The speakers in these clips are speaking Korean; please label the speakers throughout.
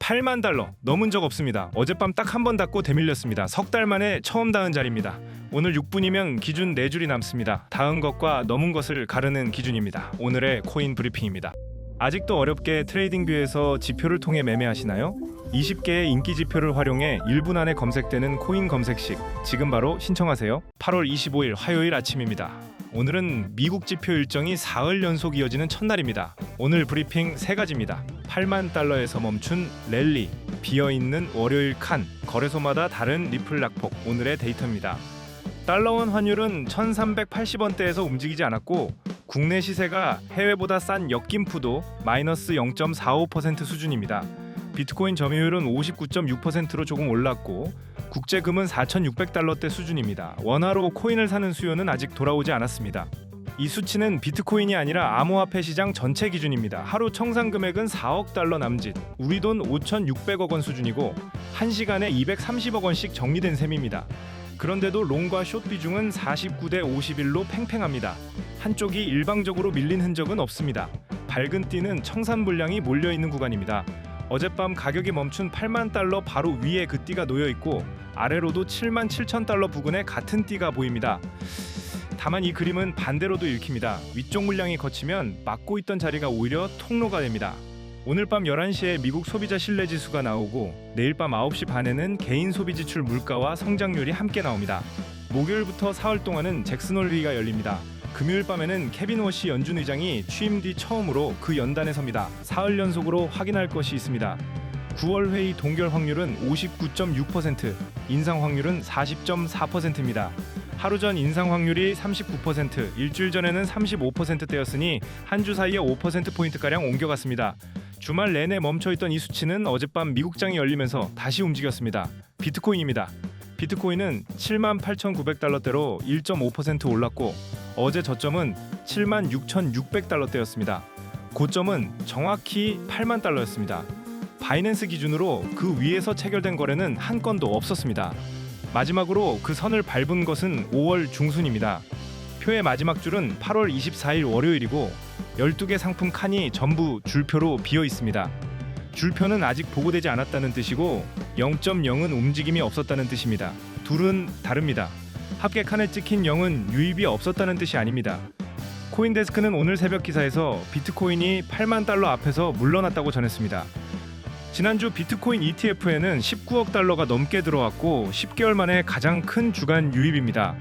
Speaker 1: 8만 달러 넘은 적 없습니다. 어젯밤 딱 한 번 닿고 대밀렸습니다. 석 달 만에 처음 닿은 자리입니다. 오늘 6분이면 기준 4줄이 남습니다. 닿은 것과 넘은 것을 가르는 기준입니다. 오늘의 코인 브리핑입니다. 아직도 어렵게 트레이딩뷰에서 지표를 통해 매매하시나요? 20개의 인기 지표를 활용해 1분 안에 검색되는 코인 검색식 지금 바로 신청하세요. 8월 25일 화요일 아침입니다. 오늘은 미국 지표 일정이 사흘 연속 이어지는 첫날입니다. 오늘 브리핑 3가지입니다. 8만 달러에서 멈춘 랠리, 비어있는 월요일 칸, 거래소마다 다른 리플 낙폭, 오늘의 데이터입니다. 달러원 환율은 1380원대에서 움직이지 않았고 국내 시세가 해외보다 싼 역김프도 마이너스 0.45% 수준입니다. 비트코인 점유율은 59.6%로 조금 올랐고 국제금은 4,600달러대 수준입니다. 원화로 코인을 사는 수요는 아직 돌아오지 않았습니다. 이 수치는 비트코인이 아니라 암호화폐 시장 전체 기준입니다. 하루 청산 금액은 4억 달러 남짓, 우리 돈 5,600억 원 수준이고 1시간에 230억 원씩 정리된 셈입니다. 그런데도 롱과 숏 비중은 49대 51로 팽팽합니다. 한쪽이 일방적으로 밀린 흔적은 없습니다. 밝은 띠는 청산 물량이 몰려있는 구간입니다. 어젯밤 가격이 멈춘 8만 달러 바로 위에 그 띠가 놓여있고 아래로도 7만 7천 달러 부근에 같은 띠가 보입니다. 다만 이 그림은 반대로도 읽힙니다. 위쪽 물량이 걷히면 막고 있던 자리가 오히려 통로가 됩니다. 오늘 밤 11시에 미국 소비자 신뢰지수가 나오고 내일 밤 9시 반에는 개인 소비지출 물가와 성장률이 함께 나옵니다. 목요일부터 사흘 동안은 잭슨 홀 회의가 열립니다. 금요일 밤에는 케빈 워시 연준 의장이 취임 뒤 처음으로 그 연단에 섭니다. 사흘 연속으로 확인할 것이 있습니다. 9월 회의 동결 확률은 59.6%, 인상 확률은 40.4%입니다. 하루 전 인상 확률이 39%, 일주일 전에는 35%대였으니 한 주 사이에 5%포인트가량 옮겨갔습니다. 주말 내내 멈춰있던 이 수치는 어젯밤 미국장이 열리면서 다시 움직였습니다. 비트코인입니다. 비트코인은 78,900달러대로 1.5% 올랐고 어제 저점은 76,600달러대였습니다. 고점은 정확히 8만 달러였습니다. 바이낸스 기준으로 그 위에서 체결된 거래는 한 건도 없었습니다. 마지막으로 그 선을 밟은 것은 5월 중순입니다. 표의 마지막 줄은 8월 24일 월요일이고 12개 상품 칸이 전부 줄표로 비어 있습니다. 줄표는 아직 보고되지 않았다는 뜻이고 0.0은 움직임이 없었다는 뜻입니다. 둘은 다릅니다. 합계 칸에 찍힌 0은 유입이 없었다는 뜻이 아닙니다. 코인데스크는 오늘 새벽 기사에서 비트코인이 8만 달러 앞에서 물러났다고 전했습니다. 지난주 비트코인 ETF에는 19억 달러가 넘게 들어왔고 10개월 만에 가장 큰 주간 유입입니다.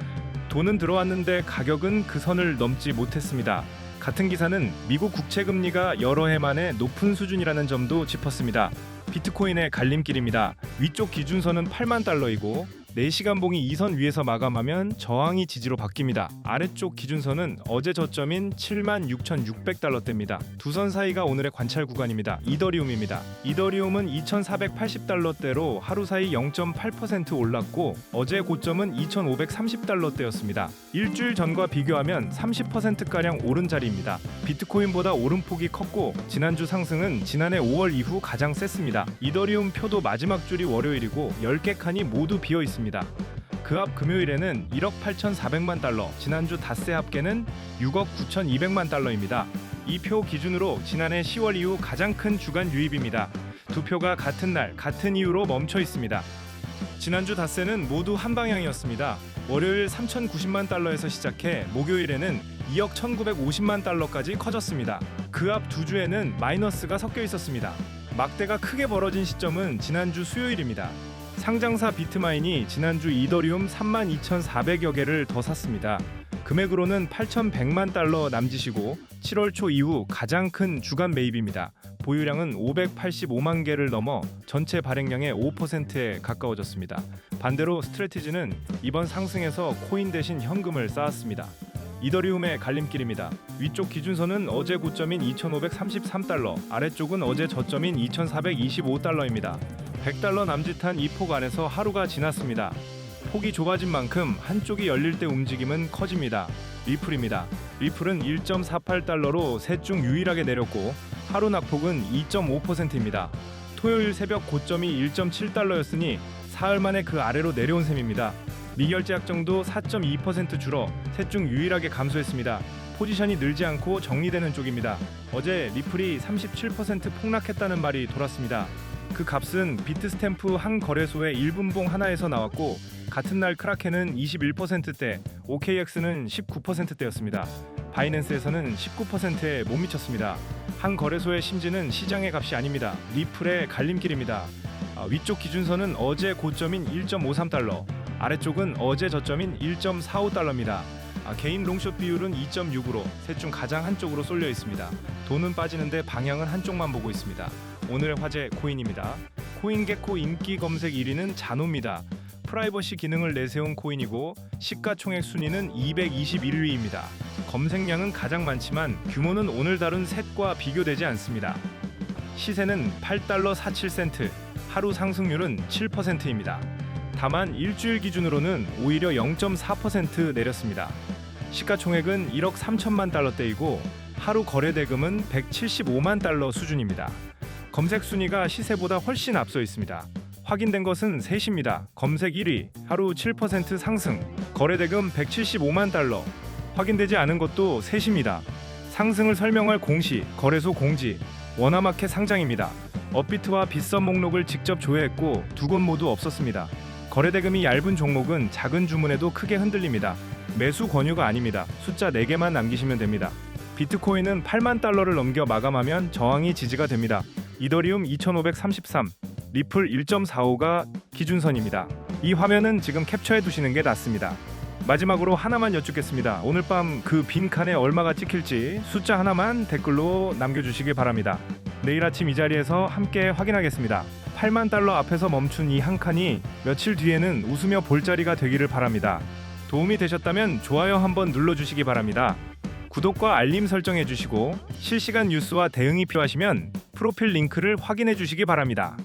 Speaker 1: 돈은 들어왔는데 가격은 그 선을 넘지 못했습니다. 같은 기사는 미국 국채금리가 여러 해 만에 높은 수준이라는 점도 짚었습니다. 비트코인의 갈림길입니다. 위쪽 기준선은 8만 달러이고 4시간 봉이 이 선 위에서 마감하면 저항이 지지로 바뀝니다. 아래쪽 기준선은 어제 저점인 76,600달러대입니다. 두 선 사이가 오늘의 관찰 구간입니다. 이더리움입니다. 이더리움은 2,480달러대로 하루 사이 0.8% 올랐고 어제 고점은 2,530달러대였습니다. 일주일 전과 비교하면 30%가량 오른 자리입니다. 비트코인보다 오름폭이 컸고 지난주 상승은 지난해 5월 이후 가장 셌습니다. 이더리움 표도 마지막 줄이 월요일이고 10개 칸이 모두 비어 있습니다. 그 앞 금요일에는 1억 8,400만 달러, 지난주 닷새 합계는 6억 9,200만 달러입니다. 이 표 기준으로 지난해 10월 이후 가장 큰 주간 유입입니다. 두 표가 같은 날, 같은 이유로 멈춰 있습니다. 지난주 닷새는 모두 한 방향이었습니다. 월요일 3,090만 달러에서 시작해 목요일에는 2억 1,950만 달러까지 커졌습니다. 그 앞 두 주에는 마이너스가 섞여 있었습니다. 막대가 크게 벌어진 시점은 지난주 수요일입니다. 상장사 비트마인이 지난주 이더리움 32,400여 개를 더 샀습니다. 금액으로는 8,100만 달러 남짓이고 7월 초 이후 가장 큰 주간 매입입니다. 보유량은 585만 개를 넘어 전체 발행량의 5%에 가까워졌습니다. 반대로 스트래티지는 이번 상승에서 코인 대신 현금을 쌓았습니다. 이더리움의 갈림길입니다. 위쪽 기준선은 어제 고점인 2,533달러, 아래쪽은 어제 저점인 2,425달러입니다. 100달러 남짓한 이 폭 안에서 하루가 지났습니다. 폭이 좁아진 만큼 한쪽이 열릴 때 움직임은 커집니다. 리플입니다. 리플은 1.48달러로 셋 중 유일하게 내렸고 하루 낙폭은 2.5%입니다. 토요일 새벽 고점이 1.7달러였으니 사흘 만에 그 아래로 내려온 셈입니다. 미결제 약정도 4.2% 줄어 셋 중 유일하게 감소했습니다. 포지션이 늘지 않고 정리되는 쪽입니다. 어제 리플이 37% 폭락했다는 말이 돌았습니다. 그 값은 비트 스탬프 한 거래소의 1분봉 하나에서 나왔고 같은 날 크라켄은 21%대, OKX는 19%대였습니다. 바이낸스에서는 19%에 못 미쳤습니다. 한 거래소의 심지는 시장의 값이 아닙니다. 리플의 갈림길입니다. 위쪽 기준선은 어제 고점인 1.53달러, 아래쪽은 어제 저점인 1.45달러입니다. 개인 롱숏 비율은 2.6으로 셋 중 가장 한쪽으로 쏠려 있습니다. 돈은 빠지는데 방향은 한쪽만 보고 있습니다. 오늘의 화제 코인입니다. 코인게코 인기 검색 1위는 자노입니다. 프라이버시 기능을 내세운 코인이고 시가총액 순위는 221위입니다. 검색량은 가장 많지만 규모는 오늘 다룬 셋과 비교되지 않습니다. 시세는 8달러 47센트, 하루 상승률은 7%입니다. 다만 일주일 기준으로는 오히려 0.4% 내렸습니다. 시가총액은 1억 3천만 달러대이고 하루 거래 대금은 175만 달러 수준입니다. 검색 순위가 시세보다 훨씬 앞서 있습니다. 확인된 것은 셋입니다. 검색 1위, 하루 7% 상승, 거래 대금 175만 달러. 확인되지 않은 것도 셋입니다. 상승을 설명할 공시, 거래소 공지, 워너마켓 상장입니다. 업비트와 빗썸 목록을 직접 조회했고 두 곳 모두 없었습니다. 거래 대금이 얇은 종목은 작은 주문에도 크게 흔들립니다. 매수 권유가 아닙니다. 숫자 4개만 남기시면 됩니다. 비트코인은 8만 달러를 넘겨 마감하면 저항이 지지가 됩니다. 이더리움 2533, 리플 1.45가 기준선입니다. 이 화면은 지금 캡처해 두시는 게 낫습니다. 마지막으로 하나만 여쭙겠습니다. 오늘 밤 그 빈 칸에 얼마가 찍힐지 숫자 하나만 댓글로 남겨주시기 바랍니다. 내일 아침 이 자리에서 함께 확인하겠습니다. 8만 달러 앞에서 멈춘 이 한 칸이 며칠 뒤에는 웃으며 볼 자리가 되기를 바랍니다. 도움이 되셨다면 좋아요 한번 눌러주시기 바랍니다. 구독과 알림 설정해 주시고 실시간 뉴스와 대응이 필요하시면 프로필 링크를 확인해 주시기 바랍니다.